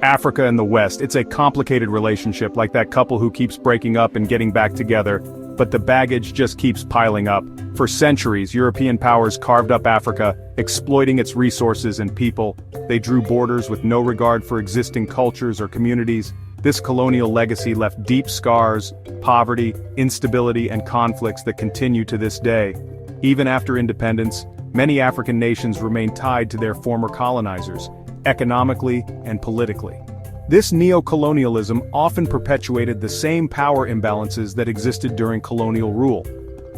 Africa and the West, it's a complicated relationship, like that couple who keeps breaking up and getting back together, but the baggage just keeps piling up. For centuries, European powers carved up Africa, exploiting its resources and people. They drew borders with no regard for existing cultures or communities. This colonial legacy left deep scars, poverty, instability, and conflicts that continue to this day. Even after independence, many African nations remain tied to their former colonizers, economically and politically. This neo-colonialism often perpetuated the same power imbalances that existed during colonial rule.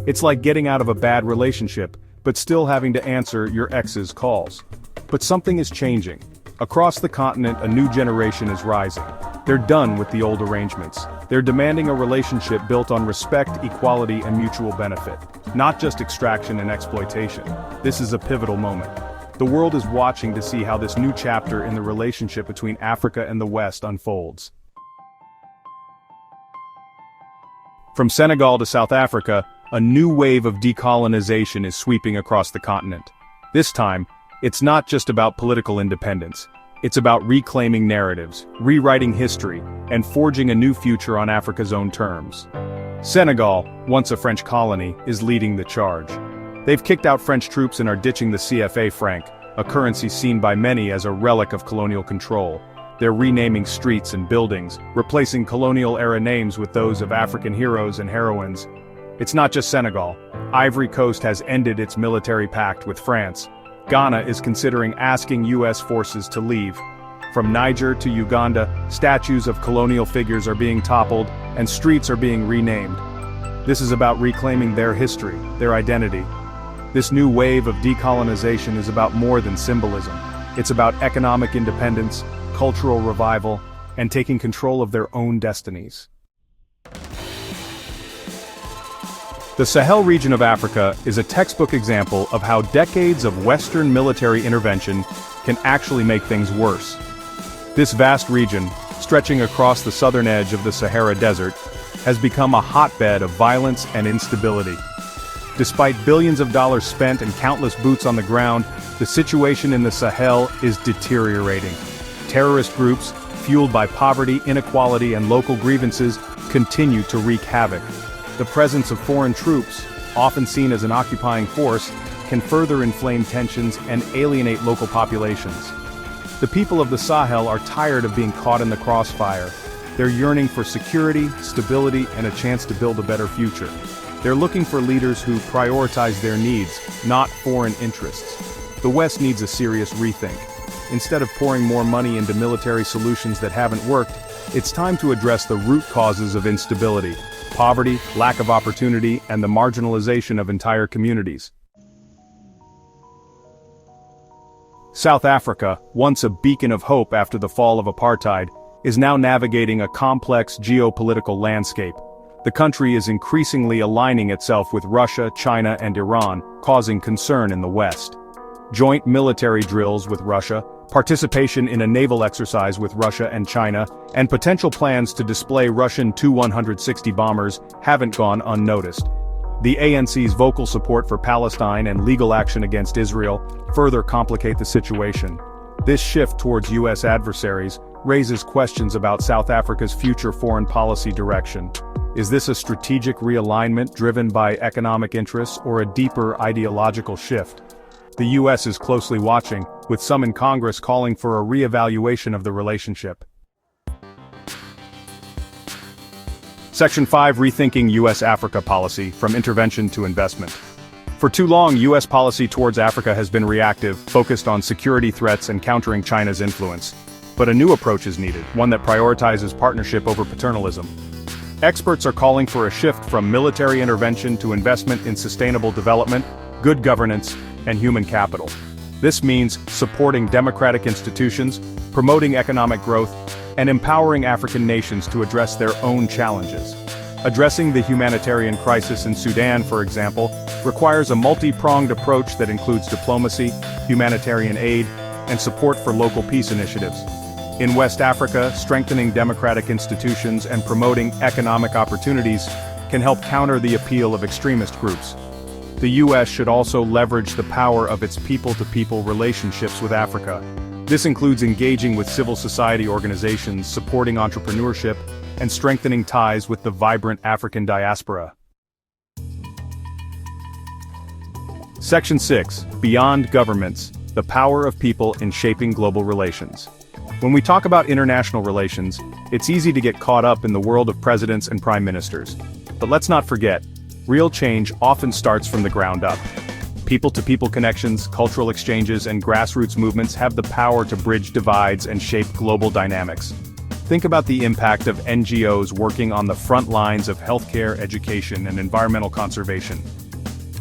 It's like getting out of a bad relationship, but still having to answer your ex's calls. But something is changing. Across the continent, a new generation is rising. They're done with the old arrangements. They're demanding a relationship built on respect, equality, and mutual benefit, not just extraction and exploitation. This is a pivotal moment. The world is watching to see how this new chapter in the relationship between Africa and the West unfolds. From Senegal to South Africa, a new wave of decolonization is sweeping across the continent. This time, it's not just about political independence. It's about reclaiming narratives, rewriting history, and forging a new future on Africa's own terms. Senegal, once a French colony, is leading the charge. They've kicked out French troops and are ditching the CFA franc, a currency seen by many as a relic of colonial control. They're renaming streets and buildings, replacing colonial-era names with those of African heroes and heroines. It's not just Senegal. Ivory Coast has ended its military pact with France. Ghana is considering asking US forces to leave. From Niger to Uganda, statues of colonial figures are being toppled, and streets are being renamed. This is about reclaiming their history, their identity. This new wave of decolonization is about more than symbolism. It's about economic independence, cultural revival, and taking control of their own destinies. The Sahel region of Africa is a textbook example of how decades of Western military intervention can actually make things worse. This vast region, stretching across the southern edge of the Sahara Desert, has become a hotbed of violence and instability. Despite billions of dollars spent and countless boots on the ground, the situation in the Sahel is deteriorating. Terrorist groups, fueled by poverty, inequality, and local grievances, continue to wreak havoc. The presence of foreign troops, often seen as an occupying force, can further inflame tensions and alienate local populations. The people of the Sahel are tired of being caught in the crossfire. They're yearning for security, stability, and a chance to build a better future. They're looking for leaders who prioritize their needs, not foreign interests. The West needs a serious rethink. Instead of pouring more money into military solutions that haven't worked, it's time to address the root causes of instability: poverty, lack of opportunity, and the marginalization of entire communities. South Africa, once a beacon of hope after the fall of apartheid, is now navigating a complex geopolitical landscape. The country is increasingly aligning itself with Russia, China, and Iran, causing concern in the West. Joint military drills with Russia, participation in a naval exercise with Russia and China, and potential plans to display Russian Tu-160 bombers haven't gone unnoticed. The ANC's vocal support for Palestine and legal action against Israel further complicate the situation. This shift towards US adversaries raises questions about South Africa's future foreign policy direction. Is this a strategic realignment driven by economic interests or a deeper ideological shift? The US is closely watching, with some in Congress calling for a re-evaluation of the relationship. Section 5: Rethinking US-Africa Policy, From Intervention to Investment. For too long, US policy towards Africa has been reactive, focused on security threats and countering China's influence. But a new approach is needed, one that prioritizes partnership over paternalism. Experts are calling for a shift from military intervention to investment in sustainable development, good governance, and human capital. This means supporting democratic institutions, promoting economic growth, and empowering African nations to address their own challenges. Addressing the humanitarian crisis in Sudan, for example, requires a multi-pronged approach that includes diplomacy, humanitarian aid, and support for local peace initiatives. In West Africa, strengthening democratic institutions and promoting economic opportunities can help counter the appeal of extremist groups. The US should also leverage the power of its people-to-people relationships with Africa. This includes engaging with civil society organizations, supporting entrepreneurship, and strengthening ties with the vibrant African diaspora. Section 6. Beyond governments, the power of people in shaping global relations. When we talk about international relations, it's easy to get caught up in the world of presidents and prime ministers. But let's not forget, real change often starts from the ground up. People-to-people connections, cultural exchanges, and grassroots movements have the power to bridge divides and shape global dynamics. Think about the impact of NGOs working on the front lines of healthcare, education, and environmental conservation.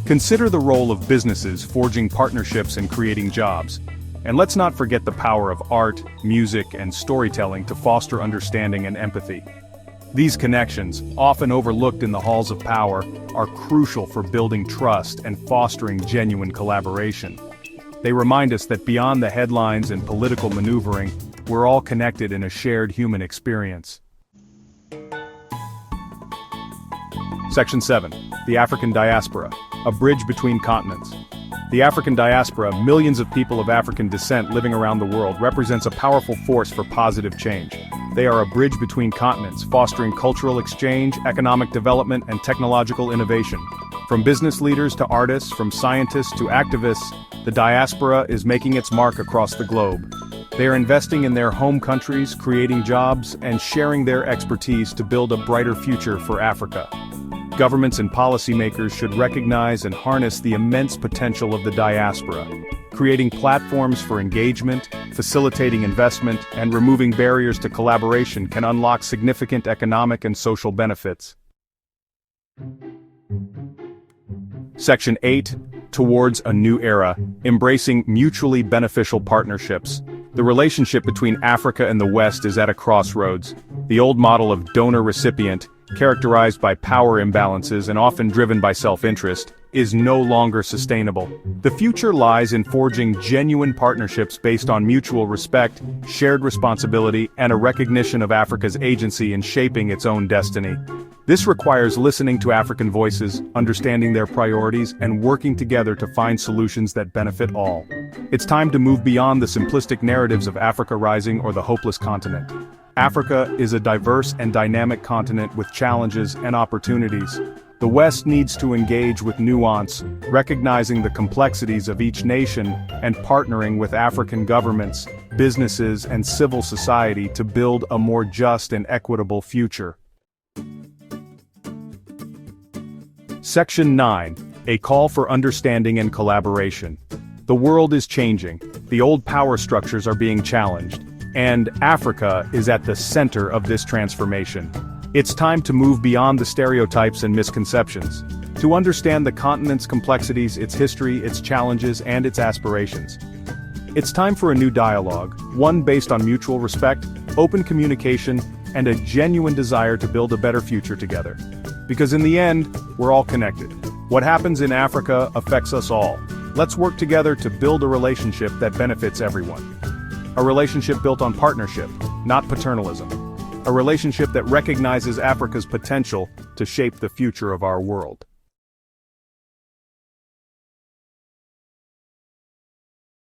Consider the role of businesses forging partnerships and creating jobs. And let's not forget the power of art, music, and storytelling to foster understanding and empathy. These connections, often overlooked in the halls of power, are crucial for building trust and fostering genuine collaboration. They remind us that beyond the headlines and political maneuvering, we're all connected in a shared human experience. Section 7. The African Diaspora, a bridge between continents. The African diaspora, millions of people of African descent living around the world, represents a powerful force for positive change. They are a bridge between continents, fostering cultural exchange, economic development, and technological innovation. From business leaders to artists, from scientists to activists, the diaspora is making its mark across the globe. They are investing in their home countries, creating jobs, and sharing their expertise to build a brighter future for Africa. Governments and policymakers should recognize and harness the immense potential of the diaspora, creating platforms for engagement, facilitating investment, and removing barriers to collaboration can unlock significant economic and social benefits. Section 8. Towards a new era, embracing mutually beneficial partnerships. The relationship between Africa and the West is at a crossroads. The old model of donor-recipient, characterized by power imbalances and often driven by self-interest, is no longer sustainable. The future lies in forging genuine partnerships based on mutual respect, shared responsibility, and a recognition of Africa's agency in shaping its own destiny. This requires listening to African voices, understanding their priorities, and working together to find solutions that benefit all. It's time to move beyond the simplistic narratives of Africa rising or the hopeless continent. Africa is a diverse and dynamic continent with challenges and opportunities. The West needs to engage with nuance, recognizing the complexities of each nation, and partnering with African governments, businesses, and civil society to build a more just and equitable future. Section 9. A call for understanding and collaboration. The world is changing, the old power structures are being challenged, and Africa is at the center of this transformation. It's time to move beyond the stereotypes and misconceptions, to understand the continent's complexities, its history, its challenges, and its aspirations. It's time for a new dialogue, one based on mutual respect, open communication, and a genuine desire to build a better future together. Because in the end, we're all connected. What happens in Africa affects us all. Let's work together to build a relationship that benefits everyone. A relationship built on partnership, not paternalism. A relationship that recognizes Africa's potential to shape the future of our world.